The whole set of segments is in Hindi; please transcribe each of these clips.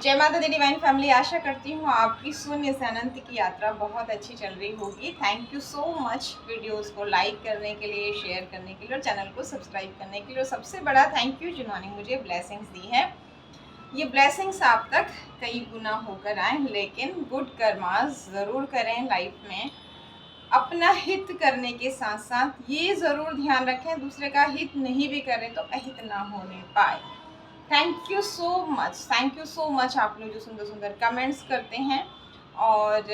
जय माता दी डिवाइन फैमिली। आशा करती हूँ आपकी शून्य से अनंत की यात्रा बहुत अच्छी चल रही होगी। Thank you so much videos को लाइक करने के लिए, शेयर करने के लिए और चैनल को सब्सक्राइब करने के लिए। और सबसे बड़ा थैंक यू जिन्होंने मुझे ब्लेसिंग्स दी है। ये ब्लेसिंग्स आप तक कई गुना होकर आए, लेकिन गुड कर्मास ज़रूर करें लाइफ में। अपना हित करने के साथ साथ ये ज़रूर ध्यान रखें दूसरे का हित नहीं भी करें तो अहित ना होने पाए। थैंक यू सो मच आप लोग जो सुंदर सुंदर कमेंट्स करते हैं और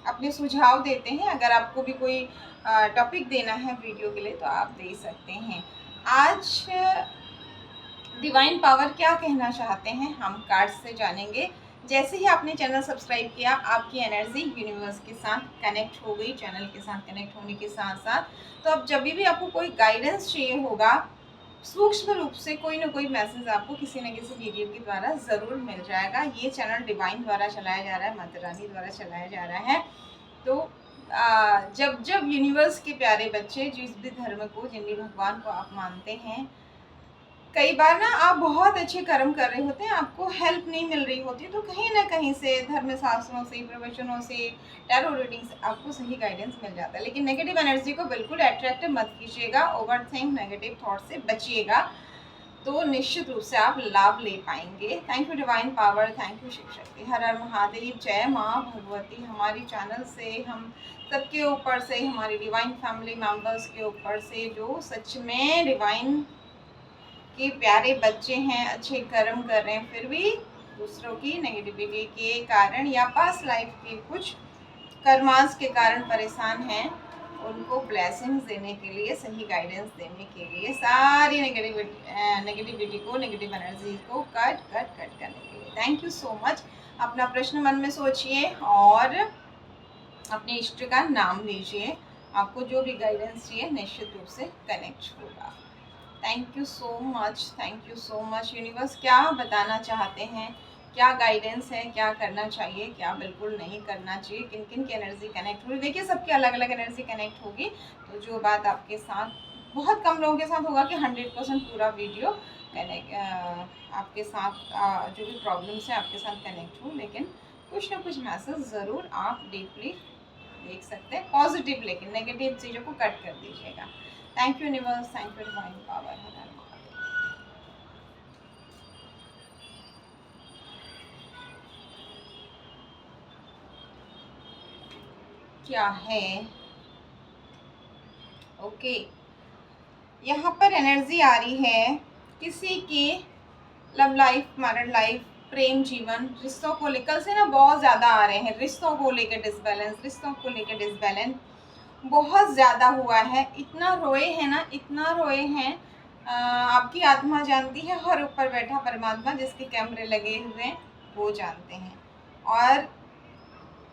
अपने सुझाव देते हैं। अगर आपको भी कोई टॉपिक देना है वीडियो के लिए तो आप दे सकते हैं। आज डिवाइन पावर क्या कहना चाहते हैं हम कार्ड्स से जानेंगे। जैसे ही आपने चैनल सब्सक्राइब किया, आपकी एनर्जी यूनिवर्स के साथ कनेक्ट हो गई। चैनल के साथ कनेक्ट होने के साथ साथ तो अब जब भी आपको कोई गाइडेंस चाहिए होगा, सूक्ष्म रूप से कोई ना कोई मैसेज आपको किसी न किसी वीडियो के द्वारा ज़रूर मिल जाएगा। ये चैनल डिवाइन द्वारा चलाया जा रहा है, माता रानी द्वारा चलाया जा रहा है। तो जब जब यूनिवर्स के प्यारे बच्चे जिस भी धर्म को, जिन भी भगवान को आप मानते हैं, कई बार ना आप बहुत अच्छे कर्म कर रहे होते हैं, आपको हेल्प नहीं मिल रही होती, तो कहीं ना कहीं से धर्म शास्त्रों से, प्रवचनों से, टैरो रीडिंग से आपको सही गाइडेंस मिल जाता है। लेकिन नेगेटिव एनर्जी को बिल्कुल अट्रैक्ट मत कीजिएगा, ओवर थिंक, नेगेटिव थॉट से बचिएगा, तो निश्चित रूप से आप लाभ ले पाएंगे। Thank you divine power, thank you Shiv Shakti. हर हर महादेव, जय माँ भगवती। हमारी चैनल से हम सबके ऊपर से, हमारी डिवाइन फैमिली मेम्बर्स के ऊपर से जो सच में डिवाइन के प्यारे बच्चे हैं, अच्छे कर्म कर रहे हैं, फिर भी दूसरों की नेगेटिविटी के कारण या पास्ट लाइफ के कुछ कर्मांस के कारण परेशान हैं, उनको ब्लेसिंग्स देने के लिए, सही गाइडेंस देने के लिए, सारी नेगेटिविटी को, नेगेटिव एनर्जी को कट करने के लिए थैंक यू सो मच। अपना प्रश्न मन में सोचिए और अपने इष्ट का नाम लीजिए। आपको जो भी गाइडेंस चाहिए निश्चित रूप से कनेक्ट होगा। Thank you so much universe. क्या बताना चाहते हैं, क्या गाइडेंस है, क्या करना चाहिए, क्या बिल्कुल नहीं करना चाहिए, किन किन की एनर्जी कनेक्ट होगी। देखिए सबकी अलग अलग एनर्जी कनेक्ट होगी, तो जो बात आपके साथ, बहुत कम लोगों के साथ होगा कि 100% पूरा वीडियो कनेक्ट आपके साथ जो भी प्रॉब्लम्स है आपके साथ कनेक्ट हो, लेकिन कुछ ना कुछ मैसेज ज़रूर आप डीपली देख सकते हैं, पॉजिटिव, लेकिन नेगेटिव चीज़ों को कट कर दीजिएगा। Thank you universe, thank you divine power. क्या है ओके यहाँ पर एनर्जी आ रही है किसी की लव लाइफ, मैरिड लाइफ, प्रेम जीवन, रिश्तों को लेकर से ना बहुत ज़्यादा आ रहे हैं। रिश्तों को लेकर डिसबैलेंस, रिश्तों को लेकर डिसबैलेंस बहुत ज़्यादा हुआ है। इतना रोए हैं ना, इतना रोए हैं। आपकी आत्मा जानती है, हर ऊपर बैठा परमात्मा जिसके कैमरे लगे हुए हैं वो जानते हैं। और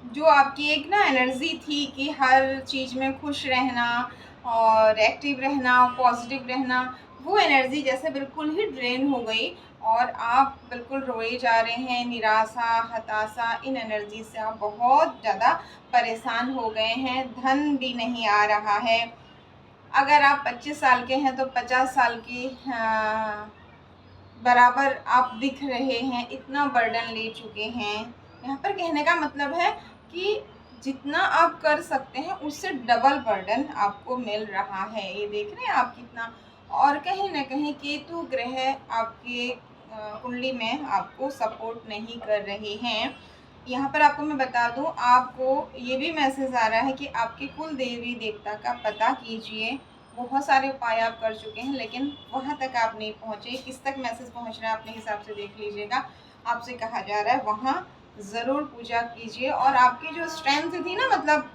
जो आपकी एक ना एनर्जी थी कि हर चीज़ में खुश रहना और एक्टिव रहना, पॉजिटिव रहना, वो एनर्जी जैसे बिल्कुल ही ड्रेन हो गई और आप बिल्कुल रोए जा रहे हैं। निराशा, हताशा, इन एनर्जी से आप बहुत ज़्यादा परेशान हो गए हैं। धन भी नहीं आ रहा है। अगर आप 25 साल के हैं तो 50 साल की बराबर आप दिख रहे हैं। इतना बर्डन ले चुके हैं। यहाँ पर कहने का मतलब है कि जितना आप कर सकते हैं उससे डबल बर्डन आपको मिल रहा है। ये देख रहे हैं आप कितना। और कहीं ना कहीं केतु ग्रह आपके कुंडली में आपको सपोर्ट नहीं कर रहे हैं। यहाँ पर आपको मैं बता दूँ, आपको ये भी मैसेज आ रहा है कि आपके कुल देवी देवता का पता कीजिए। बहुत सारे उपाय आप कर चुके हैं लेकिन वहाँ तक आप नहीं पहुँचे। किस तक मैसेज पहुँच रहा है अपने हिसाब से देख लीजिएगा। आपसे कहा जा रहा है वहाँ ज़रूर पूजा कीजिए। और आपकी जो स्ट्रेंथ थी ना, मतलब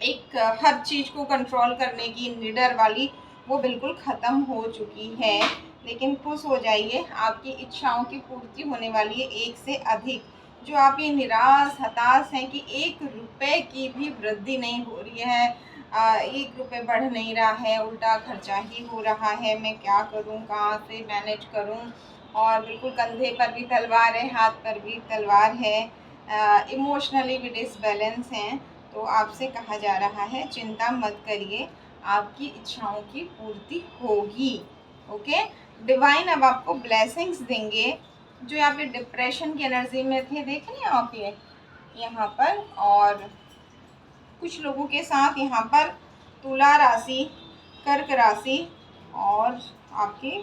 एक हर चीज़ को कंट्रोल करने की निडर वाली, वो बिल्कुल ख़त्म हो चुकी है। लेकिन खुश हो जाइए, आपकी इच्छाओं की पूर्ति होने वाली है एक से अधिक। जो आप ये निराश, हताश हैं कि 1 रुपए की भी वृद्धि नहीं हो रही है, 1 रुपये बढ़ नहीं रहा है, उल्टा खर्चा ही हो रहा है, मैं क्या करूं, कहाँ से मैनेज करूं। और बिल्कुल कंधे पर भी तलवार है, हाथ पर भी तलवार है, इमोशनली भी डिसबैलेंस हैं। तो आपसे कहा जा रहा है चिंता मत करिए, आपकी इच्छाओं की पूर्ति होगी। ओके, डिवाइन अब आपको ब्लेसिंग्स देंगे। जो यहाँ पे डिप्रेशन की एनर्जी में थे, देख रहे हैं आप ये यहाँ पर, और कुछ लोगों के साथ यहाँ पर तुला राशि, कर्क राशि और आपकी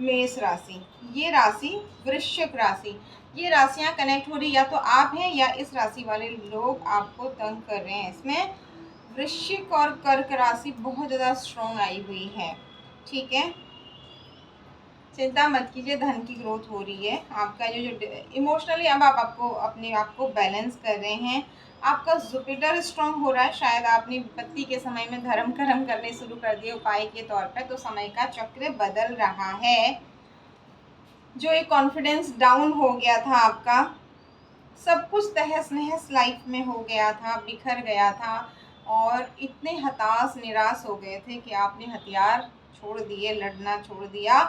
मेष राशि, ये राशि, वृश्चिक राशि, ये राशियां कनेक्ट हो रही, या तो आप हैं या इस राशि वाले लोग आपको तंग कर रहे हैं। इसमें वृश्चिक और कर्क राशि बहुत ज़्यादा स्ट्रॉन्ग आई हुई है, ठीक है। चिंता मत कीजिए, धन की ग्रोथ हो रही है। आपका जो इमोशनली अब आप आपको अपने आप को बैलेंस कर रहे हैं। आपका जुपिटर स्ट्रांग हो रहा है। शायद आपने विपत्ति के समय में धर्म कर्म करने शुरू कर दिए उपाय के तौर पर, तो समय का चक्र बदल रहा है। जो एक कॉन्फिडेंस डाउन हो गया था आपका, सब कुछ तहस नहस लाइफ में हो गया था, बिखर गया था, और इतने हताश निराश हो गए थे कि आपने हथियार छोड़ दिए, लड़ना छोड़ दिया।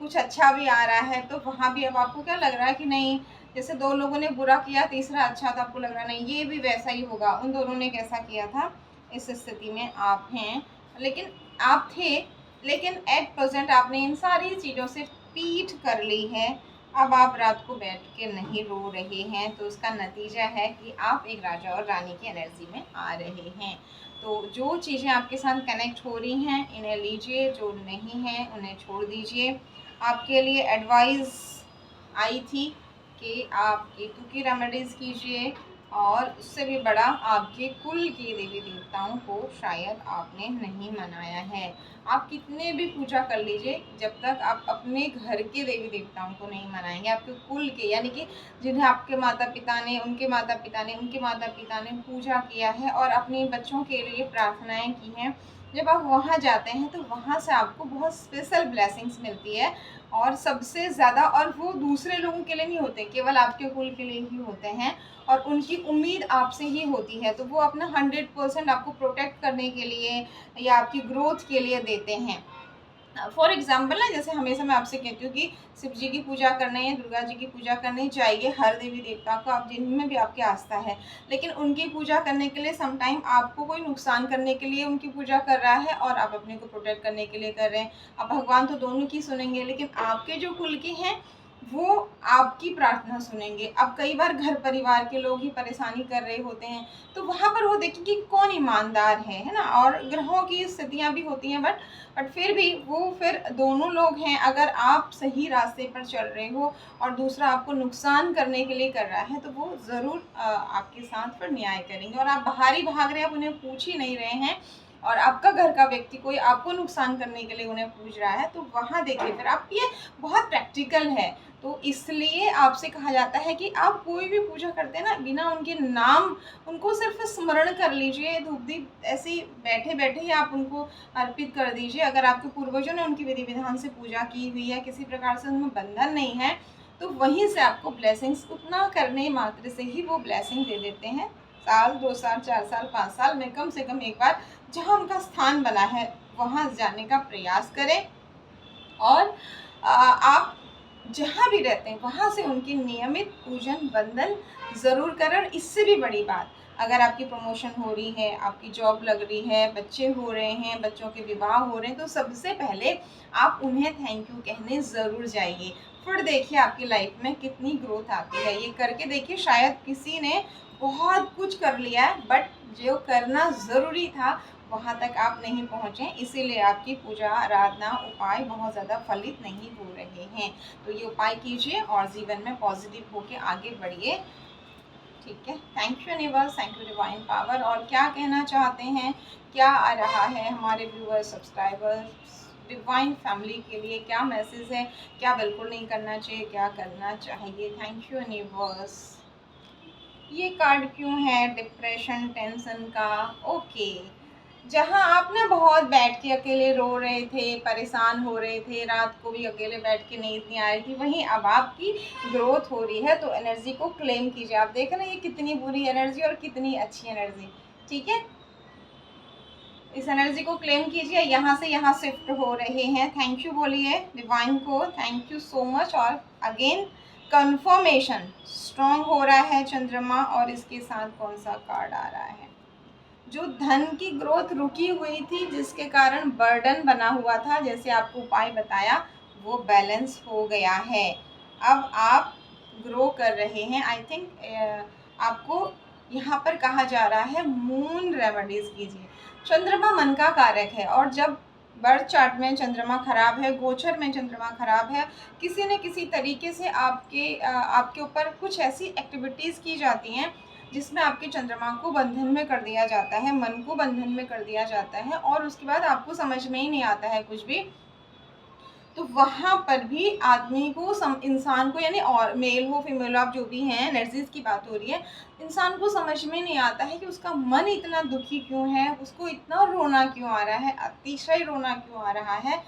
कुछ अच्छा भी आ रहा है तो वहाँ भी अब आपको क्या लग रहा है कि नहीं, जैसे दो लोगों ने बुरा किया, तीसरा अच्छा, तो आपको लग रहा है नहीं ये भी वैसा ही होगा, उन दोनों ने कैसा किया था। इस स्थिति में आप हैं, लेकिन आप थे, लेकिन एट प्रेजेंट आपने इन सारी चीज़ों से पीठ कर ली है। अब आप रात को बैठ के नहीं रो रहे हैं, तो उसका नतीजा है कि आप एक राजा और रानी की एनर्जी में आ रहे हैं। तो जो चीज़ें आपके साथ कनेक्ट हो रही हैं इन्हें लीजिए, जो नहीं हैं उन्हें छोड़ दीजिए। आपके लिए एडवाइस आई थी कि आप केतु की रेमेडीज़ कीजिए, और उससे भी बड़ा आपके कुल के देवी देवताओं को शायद आपने नहीं मनाया है। आप कितने भी पूजा कर लीजिए, जब तक आप अपने घर के देवी देवताओं को नहीं मनाएंगे, आपके कुल के, यानी कि जिन्हें आपके माता पिता ने, उनके माता पिता ने, उनके माता पिता ने पूजा किया है और अपने बच्चों के लिए प्रार्थनाएं की हैं, जब आप वहाँ जाते हैं तो वहाँ से आपको बहुत स्पेशल ब्लेसिंग्स मिलती है, और सबसे ज़्यादा, और वो दूसरे लोगों के लिए नहीं होते, केवल आपके कुल के लिए ही होते हैं, और उनकी उम्मीद आपसे ही होती है। तो वो अपना 100% आपको प्रोटेक्ट करने के लिए या आपकी ग्रोथ के लिए देते हैं। फॉर एग्जाम्पल ना, जैसे हमेशा मैं आपसे कहती हूँ कि शिव जी की पूजा करने या दुर्गा जी की पूजा करने चाहिए, हर देवी देवता को, आप जिनमें भी आपकी आस्था है, लेकिन उनकी पूजा करने के लिए समटाइम आपको कोई नुकसान करने के लिए उनकी पूजा कर रहा है और आप अपने को प्रोटेक्ट करने के लिए कर रहे हैं। अब भगवान तो दोनों की सुनेंगे, लेकिन आपके जो कुल के हैं वो आपकी प्रार्थना सुनेंगे। अब कई बार घर परिवार के लोग ही परेशानी कर रहे होते हैं, तो वहाँ पर वो देखेंगे कि कौन ईमानदार है ना, और ग्रहों की स्थितियाँ भी होती हैं, बट फिर भी वो फिर दोनों लोग हैं। अगर आप सही रास्ते पर चल रहे हो और दूसरा आपको नुकसान करने के लिए कर रहा है, तो वो ज़रूर आपके साथ फिर न्याय करेंगे। और आप बाहर ही भाग रहे हैं, आप उन्हें पूछ ही नहीं रहे हैं, और आपका घर का व्यक्ति कोई आपको नुकसान करने के लिए उन्हें पूछ रहा है, तो वहाँ देखिए फिर आप, ये बहुत प्रैक्टिकल है। तो इसलिए आपसे कहा जाता है कि आप कोई भी पूजा करते हैं ना, बिना उनके नाम, उनको सिर्फ स्मरण कर लीजिए, धूप दीप ऐसे बैठे बैठे ही आप उनको अर्पित कर दीजिए। अगर आपके पूर्वजों ने उनकी विधि विधान से पूजा की हुई है, किसी प्रकार से उनमें बंधन नहीं है, तो वहीं से आपको ब्लेसिंग्स, उतना करने मात्र से ही वो ब्लेसिंग दे देते हैं। साल 2 साल 4 साल 5 साल में कम से कम एक बार जहाँ उनका स्थान बना है वहाँ जाने का प्रयास करें, और आप जहाँ भी रहते हैं वहाँ से उनकी नियमित पूजन वंदन ज़रूर करें। और इससे भी बड़ी बात, अगर आपकी प्रमोशन हो रही है, आपकी जॉब लग रही है, बच्चे हो रहे हैं, बच्चों के विवाह हो रहे हैं, तो सबसे पहले आप उन्हें थैंक यू कहने ज़रूर जाइए। फिर देखिए आपकी लाइफ में कितनी ग्रोथ आती है। ये करके देखिए, शायद किसी ने बहुत कुछ कर लिया है, बट जो करना ज़रूरी था वहाँ तक आप नहीं पहुँचे, इसीलिए आपकी पूजा आराधना उपाय बहुत ज़्यादा फलित नहीं हो रहे हैं। तो ये उपाय कीजिए और जीवन में पॉजिटिव होके आगे बढ़िए, ठीक है। Thank you universe, thank you divine power. और क्या कहना चाहते हैं, क्या आ रहा है हमारे व्यूअर्स, सब्सक्राइबर्स, डिवाइन फैमिली के लिए क्या मैसेज है, क्या बिल्कुल नहीं करना चाहिए, क्या करना चाहिए? Thank you universe. ये कार्ड क्यों है डिप्रेशन टेंशन का? ओके, जहाँ आप ना बहुत बैठ के अकेले रो रहे थे, परेशान हो रहे थे, रात को भी अकेले बैठ के नींद नहीं आ रही थी, वहीं अब आपकी ग्रोथ हो रही है। तो एनर्जी को क्लेम कीजिए। आप देखें ना, ये कितनी बुरी एनर्जी और कितनी अच्छी एनर्जी, ठीक है। इस एनर्जी को क्लेम कीजिए, यहाँ से यहाँ शिफ्ट हो रहे हैं। थैंक यू बोलिए डिवाइन को, थैंक यू सो मच। और अगेन कंफर्मेशन स्ट्रॉन्ग हो रहा है चंद्रमा, और इसके साथ कौन सा कार्ड आ रहा है? जो धन की ग्रोथ रुकी हुई थी, जिसके कारण बर्डन बना हुआ था, जैसे आपको उपाय बताया, वो बैलेंस हो गया है। अब आप ग्रो कर रहे हैं। आई थिंक आपको यहाँ पर कहा जा रहा है मून रेमेडीज कीजिए। चंद्रमा मन का कारक है, और जब बर्थ चार्ट में चंद्रमा खराब है, गोचर में चंद्रमा खराब है, किसी न किसी तरीके से आपके ऊपर कुछ ऐसी एक्टिविटीज़ की जाती हैं जिसमें आपके चंद्रमा को बंधन में कर दिया जाता है, मन को बंधन में कर दिया जाता है, और उसके बाद आपको समझ में ही नहीं आता है कुछ भी। तो वहाँ पर भी आदमी को इंसान को, यानी और मेल हो फीमेल हो, आप जो भी हैं, एनर्जीज की बात हो रही है, इंसान को समझ में नहीं आता है कि उसका मन इतना दुखी क्यों है, उसको इतना रोना क्यों आ रहा है, अतिशय रोना क्यों आ रहा है।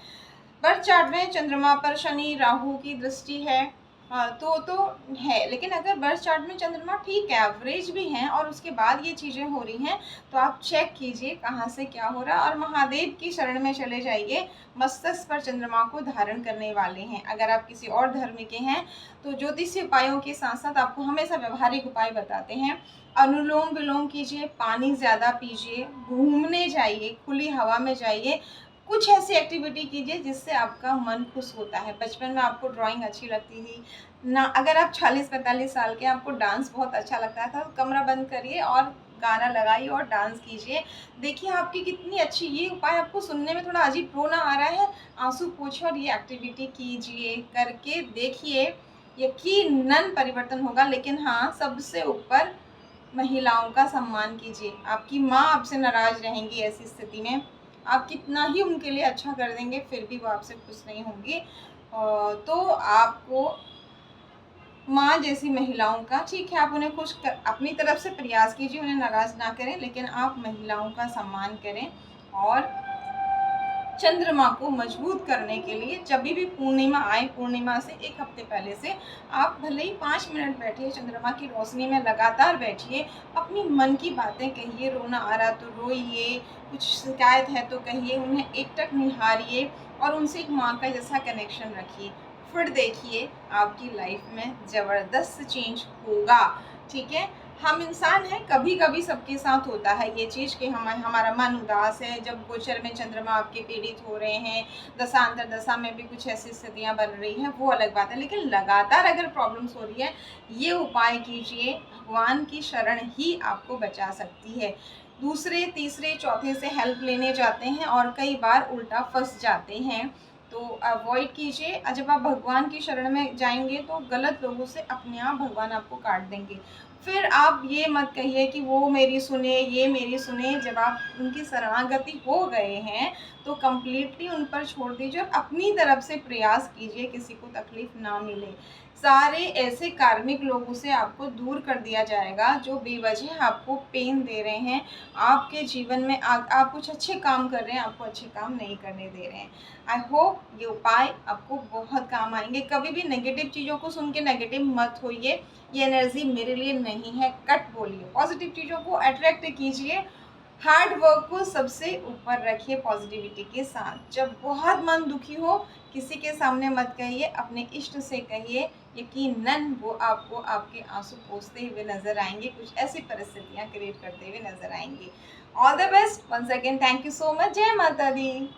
बर्थ चार्ट में चंद्रमा पर शनि राहु की दृष्टि है, तो है, लेकिन अगर बर्थ चार्ट में चंद्रमा ठीक है, एवरेज भी हैं, और उसके बाद ये चीज़ें हो रही हैं, तो आप चेक कीजिए कहाँ से क्या हो रहा है, और महादेव की शरण में चले जाइए। मस्तक पर चंद्रमा को धारण करने वाले हैं। अगर आप किसी और धर्म के हैं तो ज्योतिषीय उपायों के साथ साथ आपको हमेशा व्यवहारिक उपाय बताते हैं। अनुलोम विलोम कीजिए, पानी ज़्यादा पीजिए, घूमने जाइए, खुली हवा में जाइए, कुछ ऐसी एक्टिविटी कीजिए जिससे आपका मन खुश होता है। बचपन में आपको ड्राइंग अच्छी लगती थी ना, अगर आप 40-45 साल के, आपको डांस बहुत अच्छा लगता था, तो कमरा बंद करिए और गाना लगाइए और डांस कीजिए। देखिए आपकी कितनी अच्छी, ये उपाय आपको सुनने में थोड़ा अजीब रोना आ रहा है, आंसू पोंछिए और ये एक्टिविटी कीजिए, करके देखिए, यकीनन परिवर्तन होगा। लेकिन हाँ, सबसे ऊपर महिलाओं का सम्मान कीजिए। आपकी माँ आपसे नाराज़ रहेंगी ऐसी स्थिति में, आप कितना ही उनके लिए अच्छा कर देंगे फिर भी वो आपसे खुश नहीं होंगी। तो आपको माँ जैसी महिलाओं का, ठीक है, आप उन्हें खुश कर, अपनी तरफ से प्रयास कीजिए, उन्हें नाराज़ ना करें, लेकिन आप महिलाओं का सम्मान करें। और चंद्रमा को मजबूत करने के लिए जब भी पूर्णिमा आए, पूर्णिमा से 1 हफ्ते पहले से आप भले ही 5 मिनट बैठिए, चंद्रमा की रोशनी में लगातार बैठिए, अपनी मन की बातें कहिए, रोना आ रहा तो रोइए, कुछ शिकायत है तो कहिए, उन्हें एकटक निहारिए और उनसे एक माँ का जैसा कनेक्शन रखिए। फिर देखिए आपकी लाइफ में ज़बरदस्त चेंज होगा। ठीक है, हम इंसान हैं, कभी कभी सबके साथ होता है ये चीज़ कि हमारा मन उदास है, जब गोचर में चंद्रमा आपके पीड़ित हो रहे हैं, दशांतर दशा में भी कुछ ऐसी स्थितियां बन रही हैं, वो अलग बात है। लेकिन लगातार अगर प्रॉब्लम्स हो रही है, ये उपाय कीजिए, भगवान की शरण ही आपको बचा सकती है। दूसरे तीसरे चौथे से हेल्प लेने जाते हैं और कई बार उल्टा फंस जाते हैं, तो अवॉइड कीजिए। जब आप भगवान की शरण में जाएंगे तो गलत लोगों से अपने आप भगवान आपको काट देंगे। फिर आप ये मत कहिए कि वो मेरी सुने, ये मेरी सुने। जब आप उनकी शरणागति हो गए हैं तो कम्प्लीटली उन पर छोड़ दीजिए और अपनी तरफ से प्रयास कीजिए किसी को तकलीफ ना मिले। सारे ऐसे कार्मिक लोगों से आपको दूर कर दिया जाएगा जो बेवजह आपको पेन दे रहे हैं, आपके जीवन में आप कुछ अच्छे काम कर रहे हैं, आपको अच्छे काम नहीं करने दे रहे हैं। आई होप ये उपाय आपको बहुत काम आएंगे। कभी भी नेगेटिव चीज़ों को सुन के नेगेटिव मत होइए, ये एनर्जी मेरे लिए नहीं है, कट बोलिए। पॉजिटिव चीज़ों को अट्रैक्ट कीजिए, हार्ड वर्क को सबसे ऊपर रखिए पॉजिटिविटी के साथ। जब बहुत मन दुखी हो, किसी के सामने मत कहिए, अपने इष्ट से कहिए, यकीनन वो आपको आपके आंसू पोंछते हुए नजर आएंगे, कुछ ऐसी परिस्थितियाँ क्रिएट करते हुए नजर आएंगी। All the best, once again thank you so much. जय माता दी।